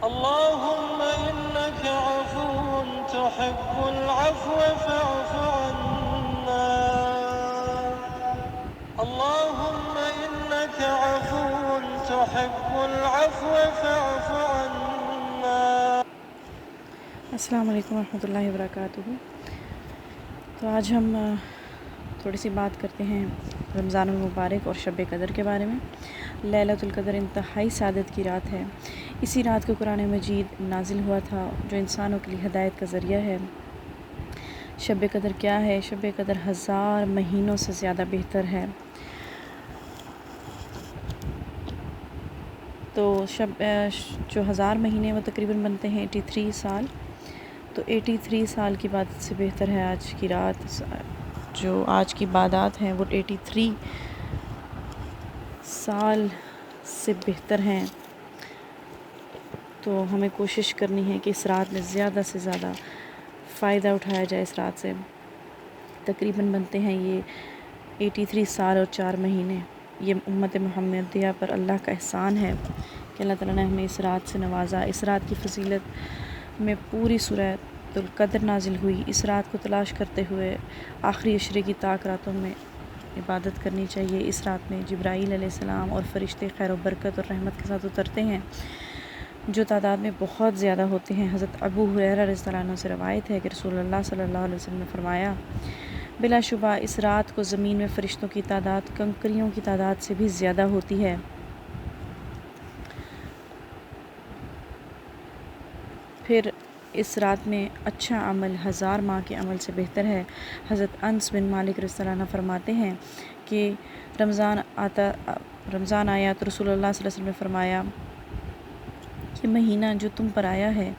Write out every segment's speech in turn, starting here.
اللهم إنك عفو تحب العفو فاعف عنا. اللهم إنك عفو تحب العفو فاعف عنا. السلام علیکم ورحمۃ اللہ وبرکاتہ۔ تو آج ہم تھوڑی سی بات کرتے ہیں رمضان المبارک اور شب قدر کے بارے میں۔ لیلۃ القدر انتہائی سعادت کی رات ہے۔ اسی رات کو قرآن مجید نازل ہوا تھا جو انسانوں کے لیے ہدایت کا ذریعہ ہے۔ شب قدر کیا ہے؟ شب قدر 1000 مہینوں سے زیادہ بہتر ہے۔ تو جو 1000 مہینے وہ تقریباً بنتے ہیں 83 سال، تو 83 سال کی عبادت سے بہتر ہے آج کی رات۔ جو آج کی عبادات ہیں وہ 83 سال سے بہتر ہیں۔ تو ہمیں کوشش کرنی ہے کہ اس رات میں زیادہ سے زیادہ فائدہ اٹھایا جائے۔ اس رات سے تقریباً بنتے ہیں یہ 83 سال اور 4 مہینے۔ یہ امت محمدیہ پر اللہ کا احسان ہے کہ اللہ تعالیٰ نے ہمیں اس رات سے نوازا۔ اس رات کی فضیلت میں پوری سورہ القدر نازل ہوئی۔ اس رات کو تلاش کرتے ہوئے آخری عشرے کی طاق راتوں میں عبادت کرنی چاہیے۔ اس رات میں جبرائیل علیہ السلام اور فرشتے خیر و برکت اور رحمت کے ساتھ اترتے ہیں جو تعداد میں بہت زیادہ ہوتے ہیں۔ حضرت ابو ہریرہ رضی اللہ عنہ سے روایت ہے کہ رسول اللہ صلی اللہ علیہ وسلم نے فرمایا، بلا شبہ اس رات کو زمین میں فرشتوں کی تعداد کنکریوں کی تعداد سے بھی زیادہ ہوتی ہے۔ پھر اس رات میں اچھا عمل 1000 ماہ کے عمل سے بہتر ہے۔ حضرت انس بن مالک رضی اللہ عنہ فرماتے ہیں کہ رمضان آیا تو رسول اللہ صلی اللہ علیہ وسلم نے فرمایا، یہ مہینہ جو تم پر آیا ہے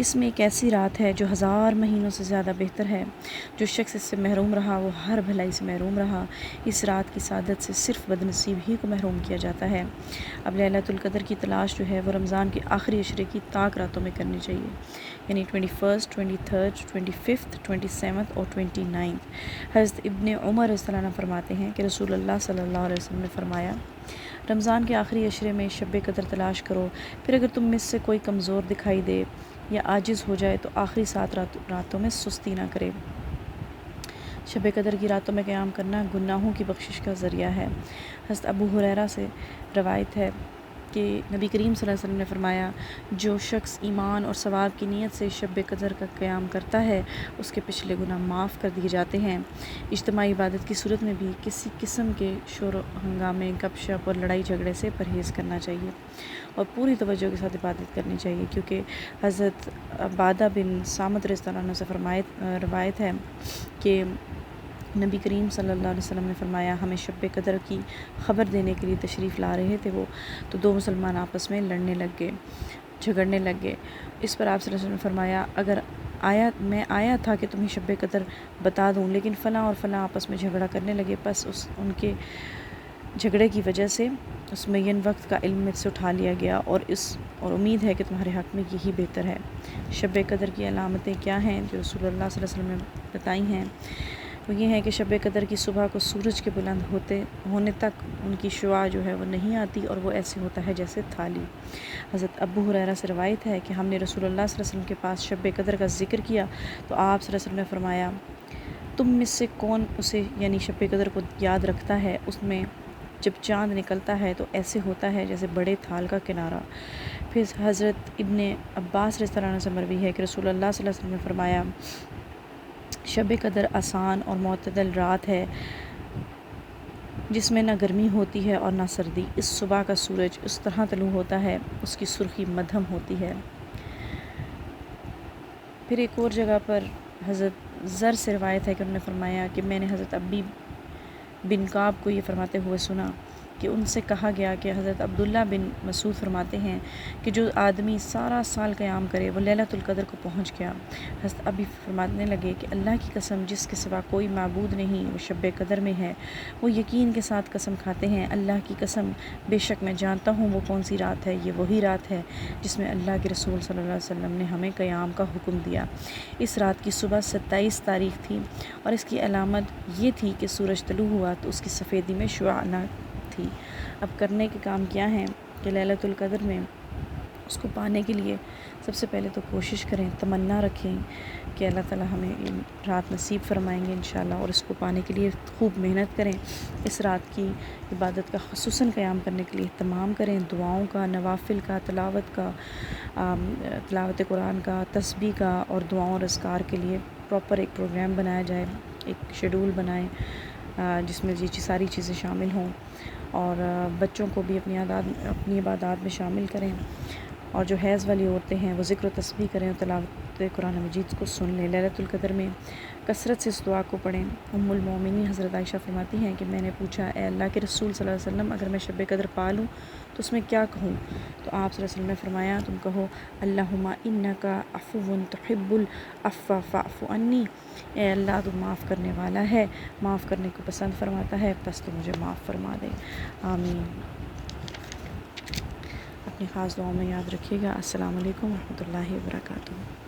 اس میں ایک ایسی رات ہے جو 1000 مہینوں سے زیادہ بہتر ہے۔ جو شخص اس سے محروم رہا وہ ہر بھلائی سے محروم رہا۔ اس رات کی سعادت سے صرف بدنصیب ہی کو محروم کیا جاتا ہے۔ اب لیلۃ القدر کی تلاش جو ہے وہ رمضان کے آخری عشرے کی طاق راتوں میں کرنی چاہیے، یعنی 21، 23، 25، 27 اور 29۔ حضرت ابن عمر رضی اللہ عنہ فرماتے ہیں کہ رسول اللہ صلی اللہ علیہ وسلم نے فرمایا، رمضان کے آخری عشرے میں شب قدر تلاش کرو، پھر اگر تم میں سے کوئی کمزور دکھائی دے یا عاجز ہو جائے تو آخری 7 راتوں میں سستی نہ کرے۔ شب قدر کی راتوں میں قیام کرنا گناہوں کی بخشش کا ذریعہ ہے۔ حضرت ابو ہریرہ سے روایت ہے کہ نبی کریم صلی اللہ علیہ وسلم نے فرمایا، جو شخص ایمان اور ثواب کی نیت سے شب قدر کا قیام کرتا ہے اس کے پچھلے گناہ معاف کر دیے جاتے ہیں۔ اجتماعی عبادت کی صورت میں بھی کسی قسم کے شور و ہنگامے، گپ شپ اور لڑائی جھگڑے سے پرہیز کرنا چاہیے اور پوری توجہ کے ساتھ عبادت کرنی چاہیے، کیونکہ حضرت عبادہ بن صامت رضی اللہ عنہ سے روایت ہے کہ نبی کریم صلی اللہ علیہ وسلم نے فرمایا، ہمیں شب قدر کی خبر دینے کے لیے تشریف لا رہے تھے وہ، تو 2 مسلمان آپس میں جھگڑنے لگ گئے۔ اس پر آپ صلی اللہ علیہ وسلم نے فرمایا، اگر میں آیا تھا کہ تمہیں شب قدر بتا دوں، لیکن فلاں اور فلاں آپس میں جھگڑا کرنے لگے، بس ان کے جھگڑے کی وجہ سے اس معین وقت کا علم مجھ سے اٹھا لیا گیا اور امید ہے کہ تمہارے حق میں یہی بہتر ہے۔ شب قدر کی علامتیں کیا ہیں جو رسول اللہ صلی اللہ علیہ وسلم نے بتائی ہیں؟ وہ یہ ہے کہ شب قدر کی صبح کو سورج کے بلند ہونے تک ان کی شعاع جو ہے وہ نہیں آتی اور وہ ایسے ہوتا ہے جیسے تھالی۔ حضرت ابو ہریرہ سے روایت ہے کہ ہم نے رسول اللہ صلی اللہ علیہ وسلم کے پاس شب قدر کا ذکر کیا تو آپ صلی اللہ علیہ وسلم نے فرمایا، تم میں سے کون اسے یعنی شب قدر کو یاد رکھتا ہے؟ اس میں جب چاند نکلتا ہے تو ایسے ہوتا ہے جیسے بڑے تھال کا کنارہ۔ پھر حضرت ابن عباس رضی اللہ عنہ سے مروی ہے کہ رسول اللہ صلی اللہ علیہ وسلم نے فرمایا، شب قدر آسان اور معتدل رات ہے جس میں نہ گرمی ہوتی ہے اور نہ سردی۔ اس صبح کا سورج اس طرح طلوع ہوتا ہے اس کی سرخی مدھم ہوتی ہے۔ پھر ایک اور جگہ پر حضرت زر سے روایت ہے کہ انہوں نے فرمایا کہ میں نے حضرت ابی بن کعب کو یہ فرماتے ہوئے سنا کہ ان سے کہا گیا کہ حضرت عبداللہ بن مسعود فرماتے ہیں کہ جو آدمی سارا سال قیام کرے وہ لیلۃ القدر کو پہنچ گیا۔ حضرت ابی فرمانے لگے کہ اللہ کی قسم جس کے سوا کوئی معبود نہیں وہ شب قدر میں ہے۔ وہ یقین کے ساتھ قسم کھاتے ہیں اللہ کی قسم بے شک میں جانتا ہوں وہ کون سی رات ہے، یہ وہی رات ہے جس میں اللہ کے رسول صلی اللہ علیہ وسلم نے ہمیں قیام کا حکم دیا۔ اس رات کی صبح 27 تاریخ تھی اور اس کی علامت یہ تھی کہ سورج طلوع ہوا تو اس کی سفیدی میں شعاع نہ تھی۔ اب کرنے کے کام کیا ہیں کہ لیلۃ القدر میں اس کو پانے کے لیے سب سے پہلے تو کوشش کریں، تمنا رکھیں کہ اللہ تعالیٰ ہمیں رات نصیب فرمائیں گے انشاءاللہ، اور اس کو پانے کے لیے خوب محنت کریں۔ اس رات کی عبادت کا خصوصاً قیام کرنے کے لیے اہتمام کریں، دعاؤں کا، نوافل کا، تلاوت کا، تلاوت قرآن کا، تسبیح کا اور دعاؤں اور اذکار کے لیے پراپر ایک پروگرام بنایا جائے، ایک شیڈول بنائیں جس میں یہ ساری چیزیں شامل ہوں، اور بچوں کو بھی اپنی عبادات میں شامل کریں، اور جو حیض والی عورتیں ہیں وہ ذکر و تسبیح کریں اور تلاوت قرآن مجید کو سن لیں۔ لیلۃ القدر میں کثرت سے اس دعا کو پڑھیں۔ ام المومنین حضرت عائشہ فرماتی ہیں کہ میں نے پوچھا اے اللہ کے رسول صلی اللہ علیہ وسلم اگر میں شب قدر پا لوں تو اس میں کیا کہوں؟ تو آپ صلی اللہ علیہ وسلم نے فرمایا تم کہو اللہم انک عفو تحب العفو فاعف عنی، اے اللہ تو معاف کرنے والا ہے، معاف کرنے کو پسند فرماتا ہے، بس تو مجھے معاف فرما دے، آمین۔ اپنی خاص دعاؤں میں یاد رکھیے گا۔ السلام علیکم ورحمۃ اللہ وبرکاتہ۔